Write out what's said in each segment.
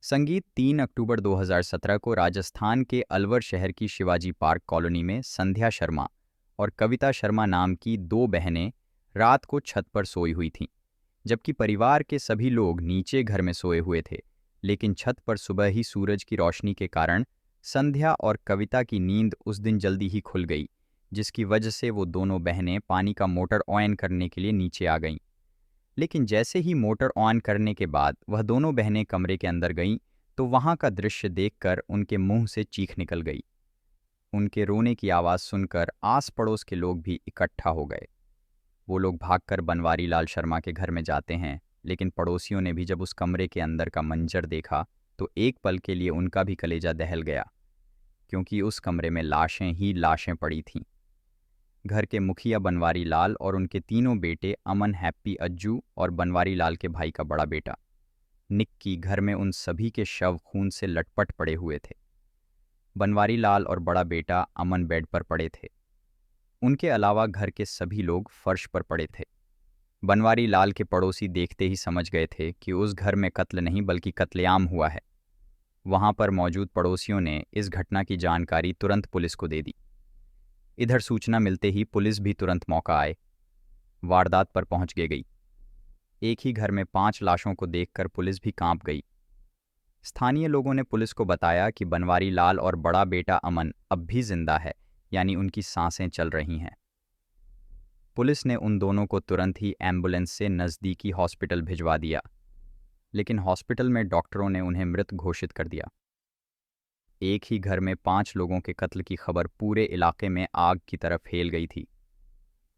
संगीत 3 अक्टूबर 2017 को राजस्थान के अलवर शहर की शिवाजी पार्क कॉलोनी में संध्या शर्मा और कविता शर्मा नाम की दो बहनें रात को छत पर सोई हुई थीं, जबकि परिवार के सभी लोग नीचे घर में सोए हुए थे। लेकिन छत पर सुबह ही सूरज की रोशनी के कारण संध्या और कविता की नींद उस दिन जल्दी ही खुल गई, जिसकी वजह से वो दोनों बहनें पानी का मोटर ऑन करने के लिए नीचे आ गईं। लेकिन जैसे ही मोटर ऑन करने के बाद वह दोनों बहनें कमरे के अंदर गईं, तो वहां का दृश्य देखकर उनके मुंह से चीख निकल गई। उनके रोने की आवाज़ सुनकर आस पड़ोस के लोग भी इकट्ठा हो गए। वो लोग भागकर बनवारी लाल शर्मा के घर में जाते हैं, लेकिन पड़ोसियों ने भी जब उस कमरे के अंदर का मंजर देखा तो एक पल के लिए उनका भी कलेजा दहल गया, क्योंकि उस कमरे में लाशें ही लाशें पड़ी थीं। घर के मुखिया बनवारी लाल और उनके तीनों बेटे अमन, हैप्पी, अज्जू और बनवारी लाल के भाई का बड़ा बेटा निक्की घर में उन सभी के शव खून से लटपट पड़े हुए थे। बनवारी लाल और बड़ा बेटा अमन बेड पर पड़े थे। उनके अलावा घर के सभी लोग फर्श पर पड़े थे। बनवारी लाल के पड़ोसी देखते ही समझ गए थे कि उस घर में कत्ल नहीं बल्कि कत्लेआम हुआ है। वहां पर मौजूद पड़ोसियों ने इस घटना की जानकारी तुरंत पुलिस को दे दी। इधर सूचना मिलते ही पुलिस भी तुरंत मौका आए वारदात पर पहुंच गई। एक ही घर में 5 लाशों को देखकर पुलिस भी कांप गई। स्थानीय लोगों ने पुलिस को बताया कि बनवारी लाल और बड़ा बेटा अमन अब भी जिंदा है, यानी उनकी सांसें चल रही हैं। पुलिस ने उन दोनों को तुरंत ही एम्बुलेंस से नज़दीकी हॉस्पिटल भिजवा दिया, लेकिन हॉस्पिटल में डॉक्टरों ने उन्हें मृत घोषित कर दिया। एक ही घर में 5 लोगों के कत्ल की खबर पूरे इलाके में आग की तरह फैल गई थी।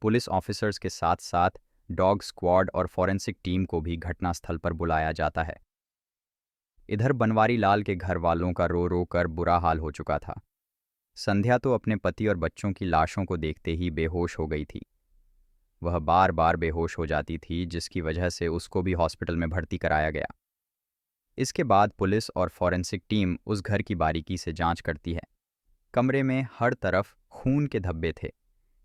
पुलिस ऑफिसर्स के साथ साथ डॉग स्क्वाड और फॉरेंसिक टीम को भी घटनास्थल पर बुलाया जाता है। इधर बनवारी लाल के घर वालों का रो रो कर बुरा हाल हो चुका था। संध्या तो अपने पति और बच्चों की लाशों को देखते ही बेहोश हो गई थी। वह बार बार बेहोश हो जाती थी, जिसकी वजह से उसको भी हॉस्पिटल में भर्ती कराया गया। इसके बाद पुलिस और फॉरेंसिक टीम उस घर की बारीकी से जांच करती है। कमरे में हर तरफ खून के धब्बे थे।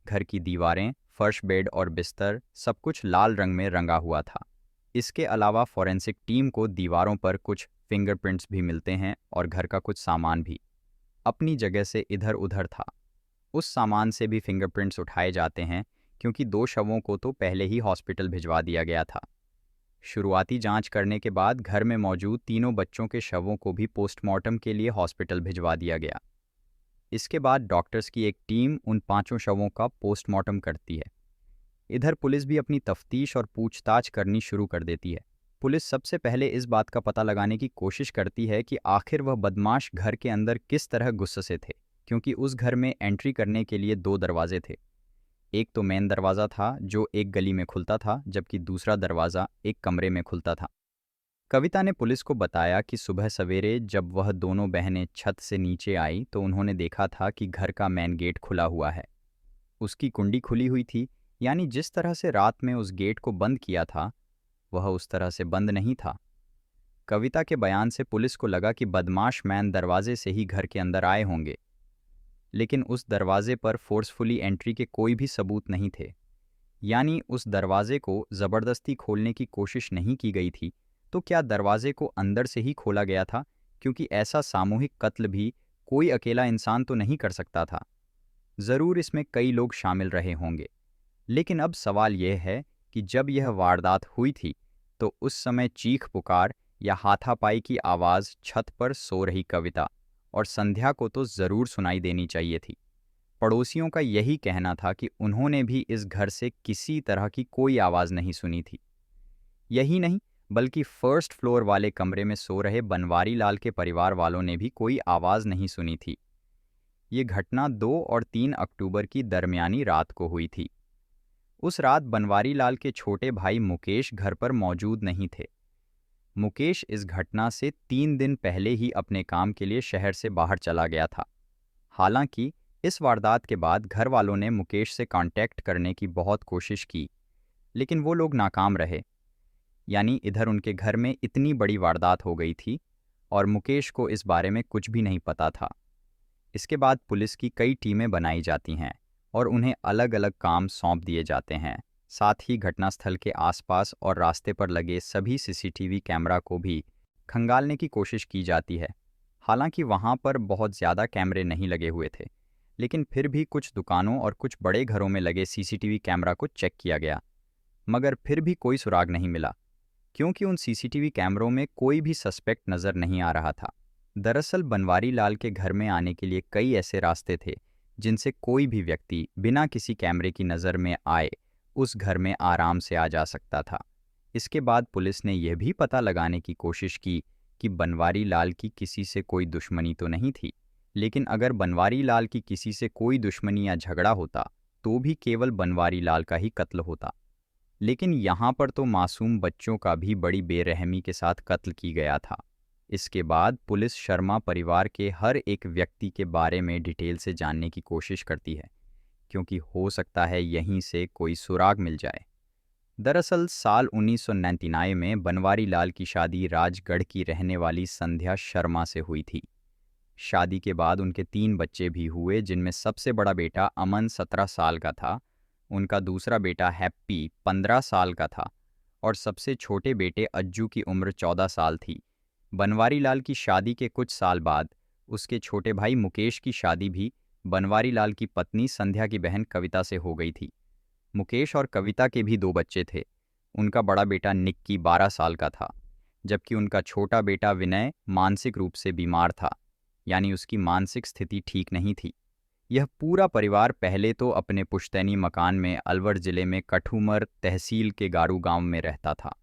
घर की दीवारें, फर्श, बेड और बिस्तर सब कुछ लाल रंग में रंगा हुआ था। इसके अलावा फॉरेंसिक टीम को दीवारों पर कुछ फिंगरप्रिंट्स भी मिलते हैं और घर का कुछ सामान भी अपनी जगह से इधर उधर था। उस सामान से भी फिंगरप्रिंट्स उठाए जाते हैं, क्योंकि 2 शवों को तो पहले ही हॉस्पिटल भिजवा दिया गया था। शुरुआती जांच करने के बाद घर में मौजूद तीनों बच्चों के शवों को भी पोस्टमार्टम के लिए हॉस्पिटल भिजवा दिया गया। इसके बाद डॉक्टर्स की एक टीम उन 5 शवों का पोस्टमार्टम करती है। इधर पुलिस भी अपनी तफ्तीश और पूछताछ करनी शुरू कर देती है। पुलिस सबसे पहले इस बात का पता लगाने की कोशिश करती है कि आखिर वह बदमाश घर के अंदर किस तरह घुस से थे, क्योंकि उस घर में एंट्री करने के लिए 2 दरवाजे थे। एक तो मेन दरवाज़ा था जो एक गली में खुलता था, जबकि दूसरा दरवाज़ा एक कमरे में खुलता था। कविता ने पुलिस को बताया कि सुबह सवेरे जब वह दोनों बहनें छत से नीचे आई तो उन्होंने देखा था कि घर का मेन गेट खुला हुआ है। उसकी कुंडी खुली हुई थी, यानी जिस तरह से रात में उस गेट को बंद किया था वह उस तरह से बंद नहीं था। कविता के बयान से पुलिस को लगा कि बदमाश मैन दरवाजे से ही घर के अंदर आए होंगे, लेकिन उस दरवाजे पर फोर्सफुली एंट्री के कोई भी सबूत नहीं थे, यानी उस दरवाजे को ज़बरदस्ती खोलने की कोशिश नहीं की गई थी। तो क्या दरवाजे को अंदर से ही खोला गया था, क्योंकि ऐसा सामूहिक कत्ल भी कोई अकेला इंसान तो नहीं कर सकता था। ज़रूर इसमें कई लोग शामिल रहे होंगे। लेकिन अब सवाल यह है कि जब यह वारदात हुई थी तो उस समय चीख पुकार या हाथापाई की आवाज़ छत पर सो रही कविता और संध्या को तो ज़रूर सुनाई देनी चाहिए थी। पड़ोसियों का यही कहना था कि उन्होंने भी इस घर से किसी तरह की कोई आवाज़ नहीं सुनी थी। यही नहीं, बल्कि फर्स्ट फ्लोर वाले कमरे में सो रहे बनवारी लाल के परिवार वालों ने भी कोई आवाज़ नहीं सुनी थी। ये घटना 2 और 3 अक्टूबर की दरमियानी रात को हुई थी। उस रात बनवारी लाल के छोटे भाई मुकेश घर पर मौजूद नहीं थे। मुकेश इस घटना से 3 दिन पहले ही अपने काम के लिए शहर से बाहर चला गया था। हालांकि इस वारदात के बाद घर वालों ने मुकेश से कांटेक्ट करने की बहुत कोशिश की, लेकिन वो लोग नाकाम रहे। यानी इधर उनके घर में इतनी बड़ी वारदात हो गई थी और मुकेश को इस बारे में कुछ भी नहीं पता था। इसके बाद पुलिस की कई टीमें बनाई जाती हैं और उन्हें अलग अलग काम सौंप दिए जाते हैं। साथ ही घटनास्थल के आसपास और रास्ते पर लगे सभी सीसीटीवी कैमरा को भी खंगालने की कोशिश की जाती है। हालांकि वहां पर बहुत ज़्यादा कैमरे नहीं लगे हुए थे, लेकिन फिर भी कुछ दुकानों और कुछ बड़े घरों में लगे सीसीटीवी कैमरा को चेक किया गया, मगर फिर भी कोई सुराग नहीं मिला, क्योंकि उन सीसीटीवी कैमरों में कोई भी सस्पेक्ट नज़र नहीं आ रहा था। दरअसल बनवारी लाल के घर में आने के लिए कई ऐसे रास्ते थे जिनसे कोई भी व्यक्ति बिना किसी कैमरे की नज़र में आए उस घर में आराम से आ जा सकता था। इसके बाद पुलिस ने यह भी पता लगाने की कोशिश की कि बनवारी लाल की किसी से कोई दुश्मनी तो नहीं थी, लेकिन अगर बनवारी लाल की किसी से कोई दुश्मनी या झगड़ा होता तो भी केवल बनवारी लाल का ही कत्ल होता। लेकिन यहाँ पर तो मासूम बच्चों का भी बड़ी बेरहमी के साथ कत्ल की गया था। इसके बाद पुलिस शर्मा परिवार के हर एक व्यक्ति के बारे में डिटेल से जानने की कोशिश करती है, क्योंकि हो सकता है यहीं से कोई सुराग मिल जाए। दरअसल साल 1999 में बनवारी लाल की शादी राजगढ़ की रहने वाली संध्या शर्मा से हुई थी। शादी के बाद उनके 3 बच्चे भी हुए, जिनमें सबसे बड़ा बेटा अमन 17 साल का था, उनका दूसरा बेटा हैप्पी 15 साल का था और सबसे छोटे बेटे अज्जू की उम्र 14 साल थी। बनवारी लाल की शादी के कुछ साल बाद उसके छोटे भाई मुकेश की शादी भी बनवारी लाल की पत्नी संध्या की बहन कविता से हो गई थी। मुकेश और कविता के भी 2 बच्चे थे। उनका बड़ा बेटा निक्की 12 साल का था, जबकि उनका छोटा बेटा विनय मानसिक रूप से बीमार था, यानी उसकी मानसिक स्थिति ठीक नहीं थी। यह पूरा परिवार पहले तो अपने पुश्तैनी मकान में अलवर जिले में कठूमर तहसील के गारू गांव में रहता था,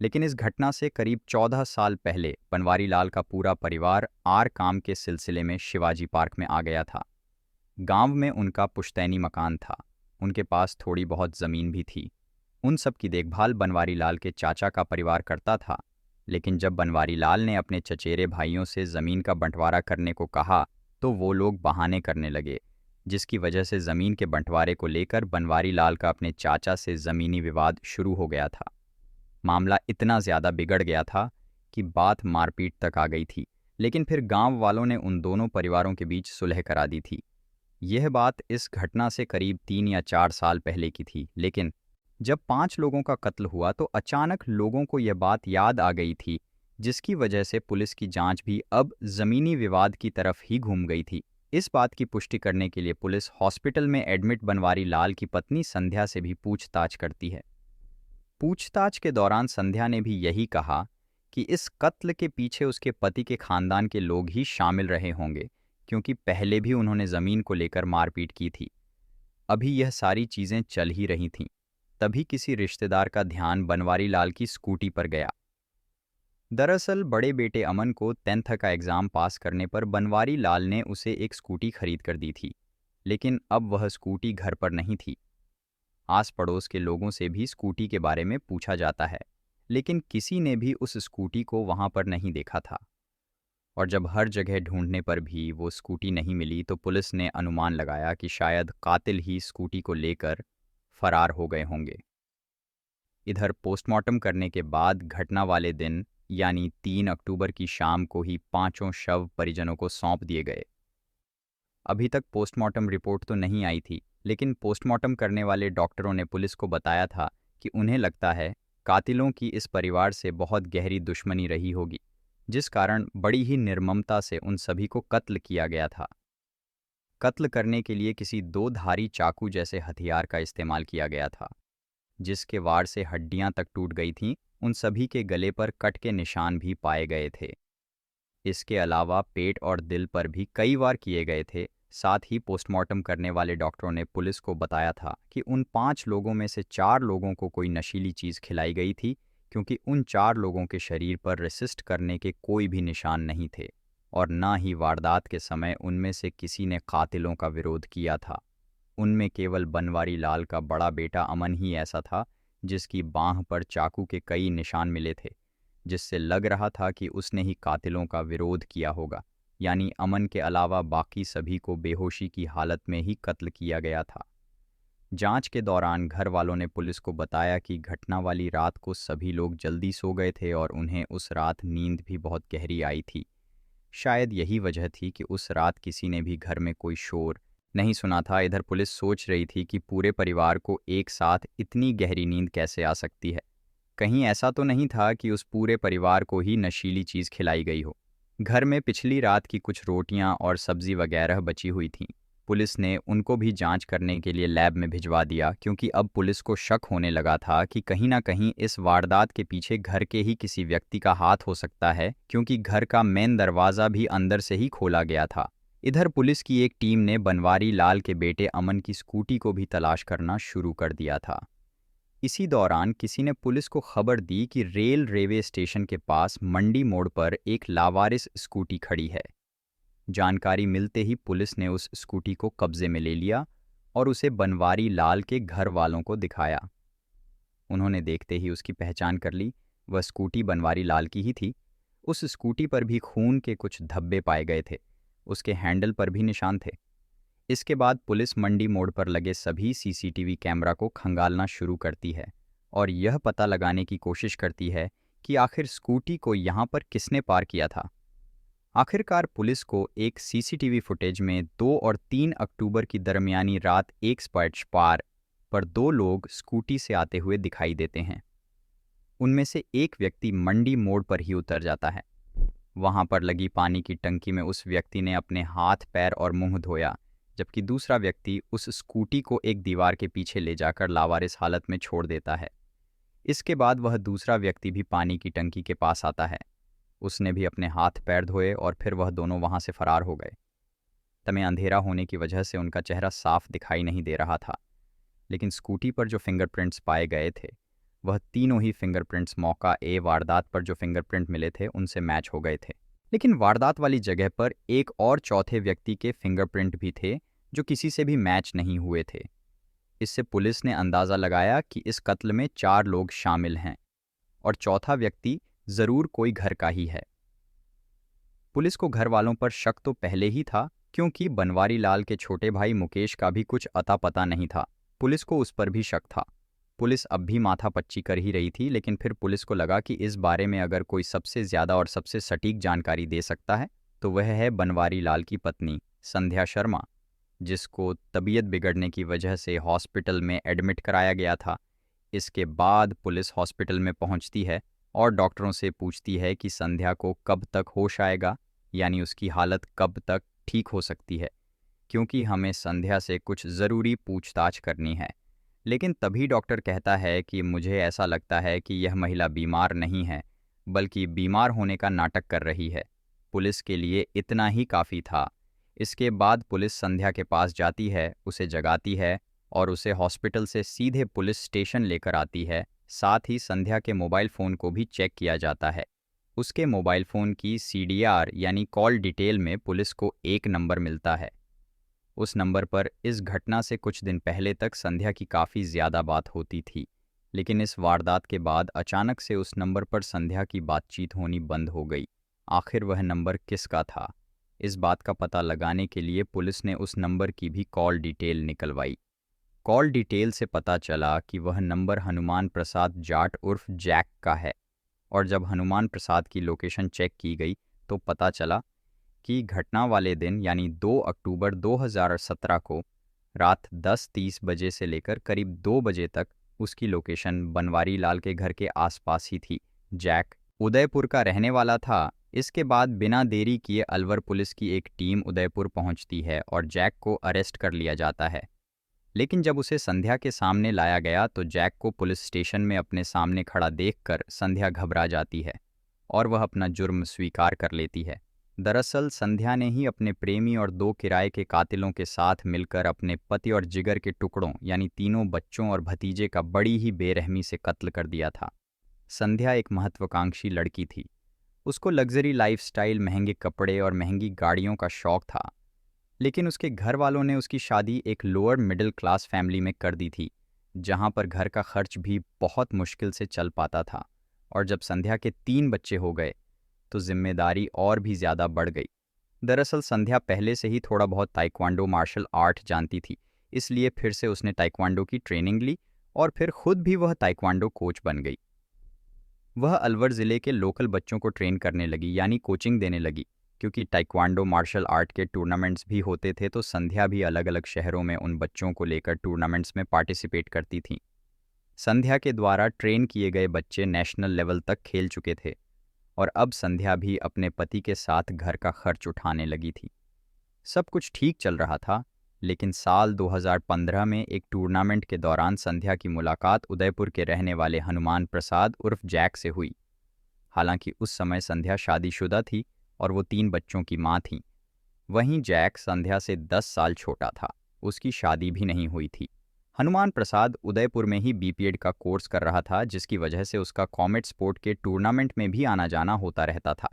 लेकिन इस घटना से करीब 14 साल पहले बनवारी लाल का पूरा परिवार आर काम के सिलसिले में शिवाजी पार्क में आ गया था। गांव में उनका पुश्तैनी मकान था, उनके पास थोड़ी बहुत ज़मीन भी थी। उन सब की देखभाल बनवारी लाल के चाचा का परिवार करता था, लेकिन जब बनवारी लाल ने अपने चचेरे भाइयों से ज़मीन का बंटवारा करने को कहा तो वो लोग बहाने करने लगे, जिसकी वजह से ज़मीन के बंटवारे को लेकर बनवारी लाल का अपने चाचा से ज़मीनी विवाद शुरू हो गया था। मामला इतना ज़्यादा बिगड़ गया था कि बात मारपीट तक आ गई थी, लेकिन फिर गांव वालों ने उन दोनों परिवारों के बीच सुलह करा दी थी। यह बात इस घटना से करीब 3 या 4 साल पहले की थी, लेकिन जब 5 लोगों का कत्ल हुआ तो अचानक लोगों को यह बात याद आ गई थी, जिसकी वजह से पुलिस की जांच भी अब ज़मीनी विवाद की तरफ ही घूम गई थी। इस बात की पुष्टि करने के लिए पुलिस हॉस्पिटल में एडमिट बनवारी लाल की पत्नी संध्या से भी पूछताछ करती है। पूछताछ के दौरान संध्या ने भी यही कहा कि इस कत्ल के पीछे उसके पति के खानदान के लोग ही शामिल रहे होंगे, क्योंकि पहले भी उन्होंने ज़मीन को लेकर मारपीट की थी। अभी यह सारी चीज़ें चल ही रही थीं, तभी किसी रिश्तेदार का ध्यान बनवारी लाल की स्कूटी पर गया। दरअसल बड़े बेटे अमन को 10th का एग्ज़ाम पास करने पर बनवारी लाल ने उसे एक स्कूटी खरीद कर दी थी, लेकिन अब वह स्कूटी घर पर नहीं थी। आस पड़ोस के लोगों से भी स्कूटी के बारे में पूछा जाता है, लेकिन किसी ने भी उस स्कूटी को वहां पर नहीं देखा था। और जब हर जगह ढूंढने पर भी वो स्कूटी नहीं मिली तो पुलिस ने अनुमान लगाया कि शायद कातिल ही स्कूटी को लेकर फरार हो गए होंगे। इधर पोस्टमार्टम करने के बाद घटना वाले दिन यानी 3 अक्टूबर की शाम को ही 5 शव परिजनों को सौंप दिए गए। अभी तक पोस्टमार्टम रिपोर्ट तो नहीं आई थी, लेकिन पोस्टमार्टम करने वाले डॉक्टरों ने पुलिस को बताया था कि उन्हें लगता है कातिलों की इस परिवार से बहुत गहरी दुश्मनी रही होगी, जिस कारण बड़ी ही निर्ममता से उन सभी को कत्ल किया गया था। कत्ल करने के लिए किसी 2-धारी चाकू जैसे हथियार का इस्तेमाल किया गया था, जिसके वार से हड्डियां तक टूट गई थीं। उन सभी के गले पर कट के निशान भी पाए गए थे। इसके अलावा पेट और दिल पर भी कई वार किए गए थे। साथ ही पोस्टमार्टम करने वाले डॉक्टरों ने पुलिस को बताया था कि उन 5 लोगों में से 4 लोगों को कोई नशीली चीज़ खिलाई गई थी, क्योंकि उन 4 लोगों के शरीर पर रेसिस्ट करने के कोई भी निशान नहीं थे और न ही वारदात के समय उनमें से किसी ने कातिलों का विरोध किया था। उनमें केवल बनवारी लाल का बड़ा बेटा अमन ही ऐसा था जिसकी बांह पर चाकू के कई निशान मिले थे, जिससे लग रहा था कि उसने ही कातिलों का विरोध किया होगा। यानी अमन के अलावा बाकी सभी को बेहोशी की हालत में ही कत्ल किया गया था। जांच के दौरान घर वालों ने पुलिस को बताया कि घटना वाली रात को सभी लोग जल्दी सो गए थे और उन्हें उस रात नींद भी बहुत गहरी आई थी। शायद यही वजह थी कि उस रात किसी ने भी घर में कोई शोर नहीं सुना था। इधर पुलिस सोच रही थी कि पूरे परिवार को एक साथ इतनी गहरी नींद कैसे आ सकती है। कहीं ऐसा तो नहीं था कि उस पूरे परिवार को ही नशीली चीज़ खिलाई गई हो। घर में पिछली रात की कुछ रोटियां और सब्जी वगैरह बची हुई थीं। पुलिस ने उनको भी जांच करने के लिए लैब में भिजवा दिया, क्योंकि अब पुलिस को शक होने लगा था कि कहीं ना कहीं इस वारदात के पीछे घर के ही किसी व्यक्ति का हाथ हो सकता है, क्योंकि घर का मेन दरवाज़ा भी अंदर से ही खोला गया था। इधर पुलिस की एक टीम ने बनवारी लाल के बेटे अमन की स्कूटी को भी तलाश करना शुरू कर दिया था। इसी दौरान किसी ने पुलिस को खबर दी कि रेलवे स्टेशन के पास मंडी मोड़ पर एक लावारिस स्कूटी खड़ी है। जानकारी मिलते ही पुलिस ने उस स्कूटी को कब्जे में ले लिया और उसे बनवारी लाल के घर वालों को दिखाया। उन्होंने देखते ही उसकी पहचान कर ली। वह स्कूटी बनवारी लाल की ही थी। उस स्कूटी पर भी खून के कुछ धब्बे पाए गए थे। उसके हैंडल पर भी निशान थे। इसके बाद पुलिस मंडी मोड़ पर लगे सभी सीसीटीवी कैमरा को खंगालना शुरू करती है और यह पता लगाने की कोशिश करती है कि आखिर स्कूटी को यहाँ पर किसने पार किया था। आखिरकार पुलिस को एक सीसीटीवी फुटेज में 2 और 3 अक्टूबर की दरमियानी रात एक स्पर्श पार पर 2 लोग स्कूटी से आते हुए दिखाई देते हैं। उनमें से एक व्यक्ति मंडी मोड़ पर ही उतर जाता है। वहां पर लगी पानी की टंकी में उस व्यक्ति ने अपने हाथ, पैर और मुंह धोया, जबकि दूसरा व्यक्ति उस स्कूटी को एक दीवार के पीछे ले जाकर लावारिस हालत में छोड़ देता है। इसके बाद वह दूसरा व्यक्ति भी पानी की टंकी के पास आता है। उसने भी अपने हाथ पैर धोए और फिर वह दोनों वहां से फरार हो गए। तमें अंधेरा होने की वजह से उनका चेहरा साफ दिखाई नहीं दे रहा था, लेकिन स्कूटी पर जो फिंगरप्रिंट्स पाए गए थे वह तीनों ही फिंगरप्रिंट्स मौका ए वारदात पर जो फिंगरप्रिंट मिले थे उनसे मैच हो गए थे। लेकिन वारदात वाली जगह पर एक और चौथे व्यक्ति के फिंगरप्रिंट भी थे जो किसी से भी मैच नहीं हुए थे। इससे पुलिस ने अंदाज़ा लगाया कि इस कत्ल में 4 लोग शामिल हैं और चौथा व्यक्ति ज़रूर कोई घर का ही है। पुलिस को घर वालों पर शक तो पहले ही था, क्योंकि बनवारी लाल के छोटे भाई मुकेश का भी कुछ अता पता नहीं था। पुलिस को उस पर भी शक था। पुलिस अब भी माथापच्ची कर ही रही थी, लेकिन फिर पुलिस को लगा कि इस बारे में अगर कोई सबसे ज़्यादा और सबसे सटीक जानकारी दे सकता है तो वह है बनवारी लाल की पत्नी संध्या शर्मा, जिसको तबीयत बिगड़ने की वजह से हॉस्पिटल में एडमिट कराया गया था। इसके बाद पुलिस हॉस्पिटल में पहुंचती है और डॉक्टरों से पूछती है कि संध्या को कब तक होश आएगा, यानी उसकी हालत कब तक ठीक हो सकती है, क्योंकि हमें संध्या से कुछ ज़रूरी पूछताछ करनी है। लेकिन तभी डॉक्टर कहता है कि मुझे ऐसा लगता है कि यह महिला बीमार नहीं है, बल्कि बीमार होने का नाटक कर रही है। पुलिस के लिए इतना ही काफ़ी था। इसके बाद पुलिस संध्या के पास जाती है, उसे जगाती है और उसे हॉस्पिटल से सीधे पुलिस स्टेशन लेकर आती है। साथ ही संध्या के मोबाइल फ़ोन को भी चेक किया जाता है। उसके मोबाइल फ़ोन की CDR यानी कॉल डिटेल में पुलिस को एक नंबर मिलता है। उस नंबर पर इस घटना से कुछ दिन पहले तक संध्या की काफ़ी ज़्यादा बात होती थी, लेकिन इस वारदात के बाद अचानक से उस नंबर पर संध्या की बातचीत होनी बंद हो गई। आखिर वह नंबर किसका था? इस बात का पता लगाने के लिए पुलिस ने उस नंबर की भी कॉल डिटेल निकलवाई। कॉल डिटेल से पता चला कि वह नंबर हनुमान प्रसाद जाट उर्फ जैक का है, और जब हनुमान प्रसाद की लोकेशन चेक की गई तो पता चला कि घटना वाले दिन यानी 2 अक्टूबर 2017 को रात 10:30 बजे से लेकर करीब 2 बजे तक उसकी लोकेशन बनवारी लाल के घर के आसपास ही थी। जैक उदयपुर का रहने वाला था। इसके बाद बिना देरी किए अलवर पुलिस की एक टीम उदयपुर पहुंचती है और जैक को अरेस्ट कर लिया जाता है। लेकिन जब उसे संध्या के सामने लाया गया तो जैक को पुलिस स्टेशन में अपने सामने खड़ा देखकर संध्या घबरा जाती है और वह अपना जुर्म स्वीकार कर लेती है। दरअसल संध्या ने ही अपने प्रेमी और 2 किराए के कातिलों के साथ मिलकर अपने पति और जिगर के टुकड़ों यानी तीनों बच्चों और भतीजे का बड़ी ही बेरहमी से कत्ल कर दिया था। संध्या एक महत्वाकांक्षी लड़की थी। उसको लग्जरी लाइफस्टाइल, महंगे कपड़े और महंगी गाड़ियों का शौक था, लेकिन उसके घर वालों ने उसकी शादी एक लोअर मिडिल क्लास फैमिली में कर दी थी, जहां पर घर का खर्च भी बहुत मुश्किल से चल पाता था। और जब संध्या के 3 बच्चे हो गए तो जिम्मेदारी और भी ज़्यादा बढ़ गई। दरअसल संध्या पहले से ही थोड़ा बहुत ताइक्वांडो मार्शल आर्ट जानती थी, इसलिए फिर से उसने ताइक्वांडो की ट्रेनिंग ली और फिर खुद भी वह ताइक्वांडो कोच बन गई। वह अलवर ज़िले के लोकल बच्चों को ट्रेन करने लगी, यानी कोचिंग देने लगी। क्योंकि ताइक्वांडो मार्शल आर्ट के टूर्नामेंट्स भी होते थे तो संध्या भी अलग अलग शहरों में उन बच्चों को लेकर टूर्नामेंट्स में पार्टिसिपेट करती थी। संध्या के द्वारा ट्रेन किए गए बच्चे नेशनल लेवल तक खेल चुके थे और अब संध्या भी अपने पति के साथ घर का खर्च उठाने लगी थी। सब कुछ ठीक चल रहा था, लेकिन साल 2015 में एक टूर्नामेंट के दौरान संध्या की मुलाकात उदयपुर के रहने वाले हनुमान प्रसाद उर्फ जैक से हुई। हालांकि उस समय संध्या शादीशुदा थी और वो 3 बच्चों की मां थी। वहीं जैक संध्या से 10 साल छोटा था, उसकी शादी भी नहीं हुई थी। हनुमान प्रसाद उदयपुर में ही बीपीएड का कोर्स कर रहा था, जिसकी वजह से उसका कॉमेट स्पोर्ट के टूर्नामेंट में भी आना जाना होता रहता था।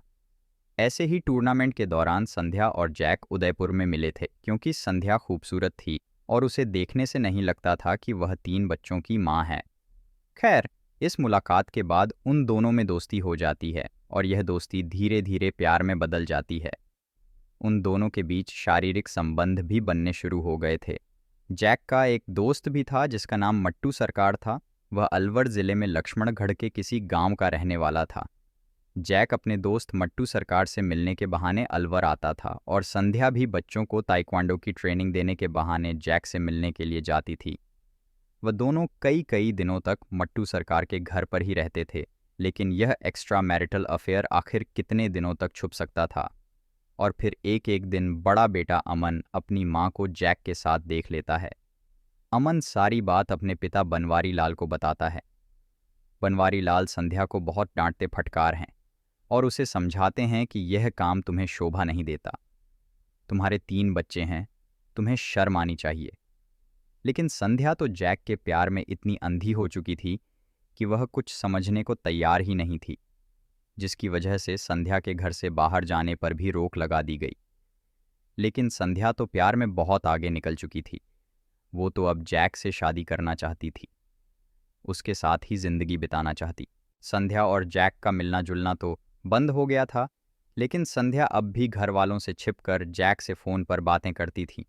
ऐसे ही टूर्नामेंट के दौरान संध्या और जैक उदयपुर में मिले थे, क्योंकि संध्या खूबसूरत थी और उसे देखने से नहीं लगता था कि वह 3 बच्चों की मां है। खैर, इस मुलाकात के बाद उन दोनों में दोस्ती हो जाती है और यह दोस्ती धीरे धीरे प्यार में बदल जाती है। उन दोनों के बीच शारीरिक संबंध भी बनने शुरू हो गए थे। जैक का एक दोस्त भी था जिसका नाम मट्टू सरकार था। वह अलवर जिले में लक्ष्मणगढ़ के किसी गांव का रहने वाला था। जैक अपने दोस्त मट्टू सरकार से मिलने के बहाने अलवर आता था और संध्या भी बच्चों को ताइक्वांडो की ट्रेनिंग देने के बहाने जैक से मिलने के लिए जाती थी। वह दोनों कई कई दिनों तक मट्टू सरकार के घर पर ही रहते थे, लेकिन यह एक्स्ट्रा मैरिटल अफेयर आखिर कितने दिनों तक छुप सकता था। और फिर एक एक दिन बड़ा बेटा अमन अपनी मां को जैक के साथ देख लेता है। अमन सारी बात अपने पिता बनवारी लाल को बताता है। बनवारी लाल संध्या को बहुत डांटते फटकार हैं और उसे समझाते हैं कि यह काम तुम्हें शोभा नहीं देता। तुम्हारे 3 बच्चे हैं, तुम्हें शर्म आनी चाहिए। लेकिन संध्या तो जैक के प्यार में इतनी अंधी हो चुकी थी कि वह कुछ समझने को तैयार ही नहीं थी, जिसकी वजह से संध्या के घर से बाहर जाने पर भी रोक लगा दी गई। लेकिन संध्या तो प्यार में बहुत आगे निकल चुकी थी। वो तो अब जैक से शादी करना चाहती थी, उसके साथ ही जिंदगी बिताना चाहती। संध्या और जैक का मिलना जुलना तो बंद हो गया था, लेकिन संध्या अब भी घर वालों से छिपकर जैक से फ़ोन पर बातें करती थी।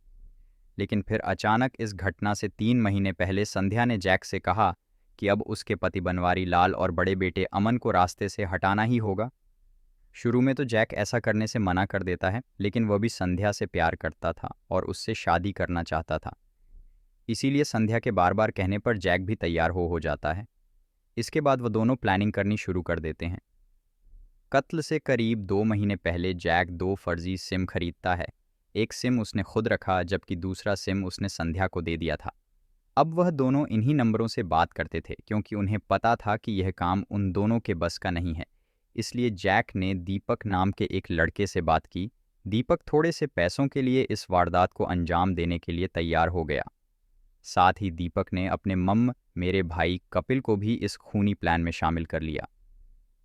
लेकिन फिर अचानक इस घटना से 3 महीने पहले संध्या ने जैक से कहा कि अब उसके पति बनवारी लाल और बड़े बेटे अमन को रास्ते से हटाना ही होगा। शुरू में तो जैक ऐसा करने से मना कर देता है, लेकिन वह भी संध्या से प्यार करता था और उससे शादी करना चाहता था। इसीलिए संध्या के बार बार कहने पर जैक भी तैयार हो जाता है। इसके बाद वह दोनों प्लानिंग करनी शुरू कर देते हैं। कत्ल से करीब 2 महीने पहले जैक 2 फर्जी सिम खरीदता है। एक सिम उसने खुद रखा, जबकि दूसरा सिम उसने संध्या को दे दिया था। अब वह दोनों इन्हीं नंबरों से बात करते थे, क्योंकि उन्हें पता था कि यह काम उन दोनों के बस का नहीं है। इसलिए जैक ने दीपक नाम के एक लड़के से बात की। दीपक थोड़े से पैसों के लिए इस वारदात को अंजाम देने के लिए तैयार हो गया। साथ ही दीपक ने अपने मेरे भाई कपिल को भी इस खूनी प्लान में शामिल कर लिया।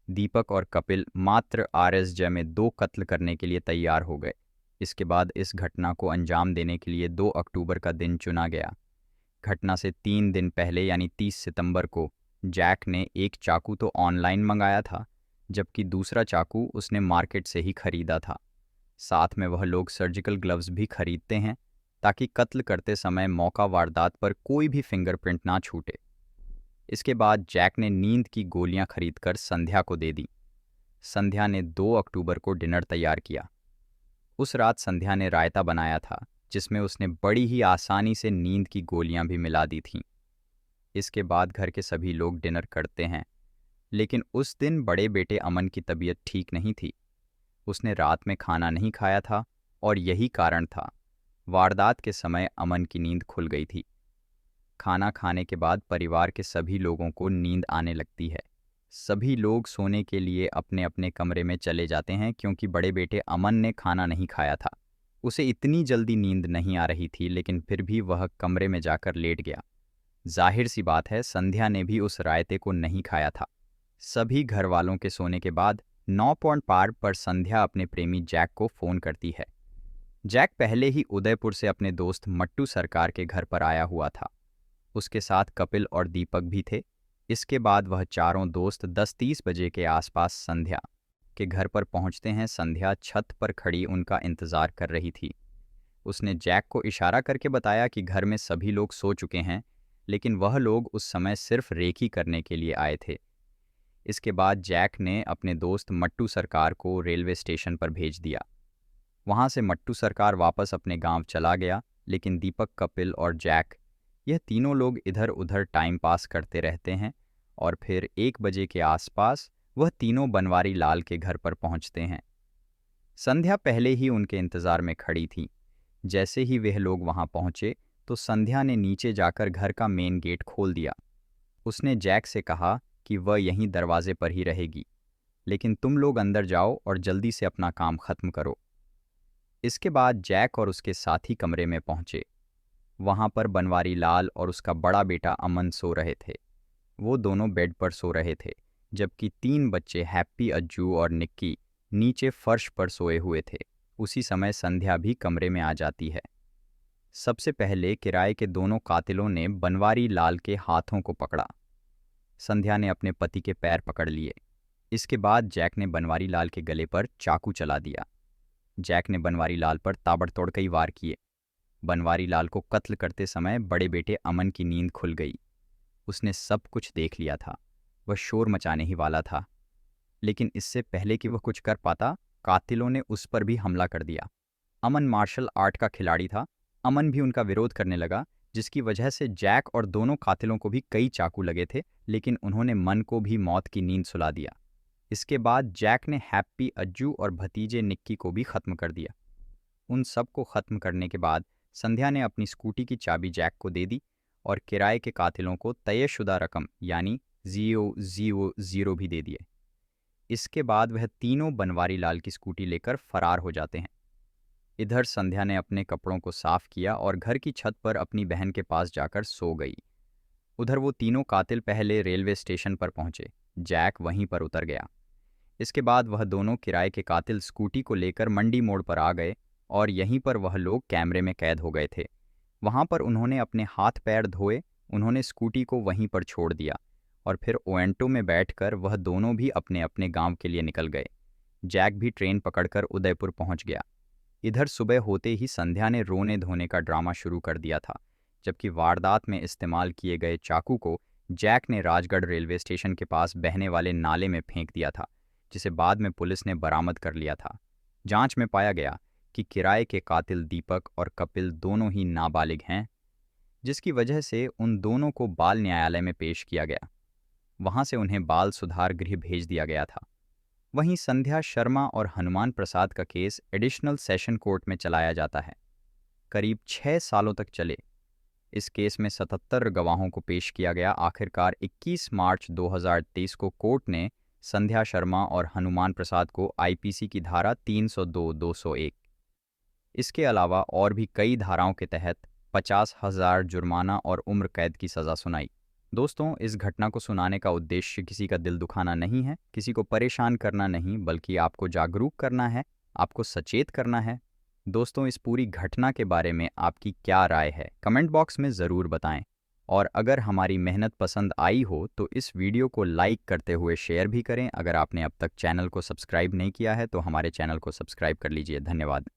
दीपक और कपिल मात्र आरएसजे में 2 कत्ल करने के लिए तैयार हो गए। इसके बाद इस घटना को अंजाम देने के लिए 2 अक्टूबर का दिन चुना गया। घटना से 3 दिन पहले यानी 30 सितंबर को जैक ने एक चाकू तो ऑनलाइन मंगाया था, जबकि दूसरा चाकू उसने मार्केट से ही खरीदा था। साथ में वह लोग सर्जिकल ग्लव्स भी खरीदते हैं ताकि कत्ल करते समय मौका वारदात पर कोई भी फिंगरप्रिंट ना छूटे। इसके बाद जैक ने नींद की गोलियां खरीदकर संध्या को दे दी। संध्या ने 2 अक्टूबर को डिनर तैयार किया। उस रात संध्या ने रायता बनाया था, जिसमें उसने बड़ी ही आसानी से नींद की गोलियां भी मिला दी थीं। इसके बाद घर के सभी लोग डिनर करते हैं, लेकिन उस दिन बड़े बेटे अमन की तबीयत ठीक नहीं थी। उसने रात में खाना नहीं खाया था और यही कारण था। वारदात के समय अमन की नींद खुल गई थी। खाना खाने के बाद परिवार के सभी लोगों को नींद आने लगती है। सभी लोग सोने के लिए अपने अपने कमरे में चले जाते हैं, क्योंकि बड़े बेटे अमन ने खाना नहीं खाया था। उसे इतनी जल्दी नींद नहीं आ रही थी, लेकिन फिर भी वह कमरे में जाकर लेट गया। जाहिर सी बात है, संध्या ने भी उस रायते को नहीं खाया था। सभी घर वालों के सोने के बाद 9 पॉइंट पार पर संध्या अपने प्रेमी जैक को फ़ोन करती है। जैक पहले ही उदयपुर से अपने दोस्त मट्टू सरकार के घर पर आया हुआ था। उसके साथ कपिल और दीपक भी थे। इसके बाद वह चारों दोस्त 10-30 बजे के आसपास संध्या के घर पर पहुंचते हैं। संध्या छत पर खड़ी उनका इंतज़ार कर रही थी। उसने जैक को इशारा करके बताया कि घर में सभी लोग सो चुके हैं, लेकिन वह लोग उस समय सिर्फ रेकी करने के लिए आए थे। इसके बाद जैक ने अपने दोस्त मट्टू सरकार को रेलवे स्टेशन पर भेज दिया। वहाँ से मट्टू सरकार वापस अपने गांव चला गया, लेकिन दीपक, कपिल और जैक यह तीनों लोग इधर उधर टाइम पास करते रहते हैं और फिर 1 बजे के आसपास वह तीनों बनवारी लाल के घर पर पहुंचते हैं। संध्या पहले ही उनके इंतजार में खड़ी थी। जैसे ही वह लोग वहां पहुंचे तो संध्या ने नीचे जाकर घर का मेन गेट खोल दिया। उसने जैक से कहा कि वह यहीं दरवाजे पर ही रहेगी, लेकिन तुम लोग अंदर जाओ और जल्दी से अपना काम खत्म करो। इसके बाद जैक और उसके साथी कमरे में पहुंचे। वहां पर बनवारी लाल और उसका बड़ा बेटा अमन सो रहे थे। वो दोनों बेड पर सो रहे थे, जबकि 3 बच्चे हैप्पी, अज्जू और निक्की नीचे फर्श पर सोए हुए थे। उसी समय संध्या भी कमरे में आ जाती है। सबसे पहले किराए के दोनों कातिलों ने बनवारी लाल के हाथों को पकड़ा। संध्या ने अपने पति के पैर पकड़ लिए। इसके बाद जैक ने बनवारी लाल के गले पर चाकू चला दिया। जैक ने बनवारी लाल पर ताबड़तोड़ कई वार किए। बनवारी लाल को कत्ल करते समय बड़े बेटे अमन की नींद खुल गई। उसने सब कुछ देख लिया था। वह शोर मचाने ही वाला था, लेकिन इससे पहले कि वह कुछ कर पाता, कातिलों ने उस पर भी हमला कर दिया। अमन मार्शल आर्ट का खिलाड़ी था। अमन भी उनका विरोध करने लगा, जिसकी वजह से जैक और दोनों कातिलों को भी कई चाकू लगे थे, लेकिन उन्होंने मन को भी मौत की नींद सुला दिया। इसके बाद जैक ने हैप्पी, अज्जू और भतीजे निक्की को भी खत्म कर दिया। उन सब को खत्म करने के बाद संध्या ने अपनी स्कूटी की चाबी जैक को दे दी और किराए के कातिलों को तयशुदा रकम यानी 000 भी दे दिए। इसके बाद वह तीनों बनवारी लाल की स्कूटी लेकर फरार हो जाते हैं। इधर संध्या ने अपने कपड़ों को साफ किया और घर की छत पर अपनी बहन के पास जाकर सो गई। उधर वो तीनों कातिल पहले रेलवे स्टेशन पर पहुंचे। जैक वहीं पर उतर गया। इसके बाद वह दोनों किराए के कातिल स्कूटी को लेकर मंडी मोड़ पर आ गए और यहीं पर वह लोग कैमरे में कैद हो गए थे। वहां पर उन्होंने अपने हाथ पैर धोए, उन्होंने स्कूटी को वहीं पर छोड़ दिया और फिर ओएंटो में बैठकर वह दोनों भी अपने अपने गांव के लिए निकल गए। जैक भी ट्रेन पकड़कर उदयपुर पहुंच गया। इधर सुबह होते ही संध्या ने रोने धोने का ड्रामा शुरू कर दिया था, जबकि वारदात में इस्तेमाल किए गए चाकू को जैक ने राजगढ़ रेलवे स्टेशन के पास बहने वाले नाले में फेंक दिया था, जिसे बाद में पुलिस ने बरामद कर लिया था। जांच में पाया गया कि किराए के कातिल दीपक और कपिल दोनों ही नाबालिग हैं, जिसकी वजह से उन दोनों को बाल न्यायालय में पेश किया गया। वहां से उन्हें बाल सुधार गृह भेज दिया गया था। वहीं संध्या शर्मा और हनुमान प्रसाद का केस एडिशनल सेशन कोर्ट में चलाया जाता है। करीब 6 सालों तक चले इस केस में 77 गवाहों को पेश किया गया। आखिरकार 21 मार्च 2023 को कोर्ट ने संध्या शर्मा और हनुमान प्रसाद को आईपीसी की धारा 302, 201, इसके अलावा और भी कई धाराओं के तहत 50,000 जुर्माना और उम्र कैद की सज़ा सुनाई। दोस्तों, इस घटना को सुनाने का उद्देश्य किसी का दिल दुखाना नहीं है, किसी को परेशान करना नहीं, बल्कि आपको जागरूक करना है, आपको सचेत करना है। दोस्तों, इस पूरी घटना के बारे में आपकी क्या राय है, कमेंट बॉक्स में ज़रूर बताएं। और अगर हमारी मेहनत पसंद आई हो तो इस वीडियो को लाइक करते हुए शेयर भी करें। अगर आपने अब तक चैनल को सब्सक्राइब नहीं किया है तो हमारे चैनल को सब्सक्राइब कर लीजिए। धन्यवाद।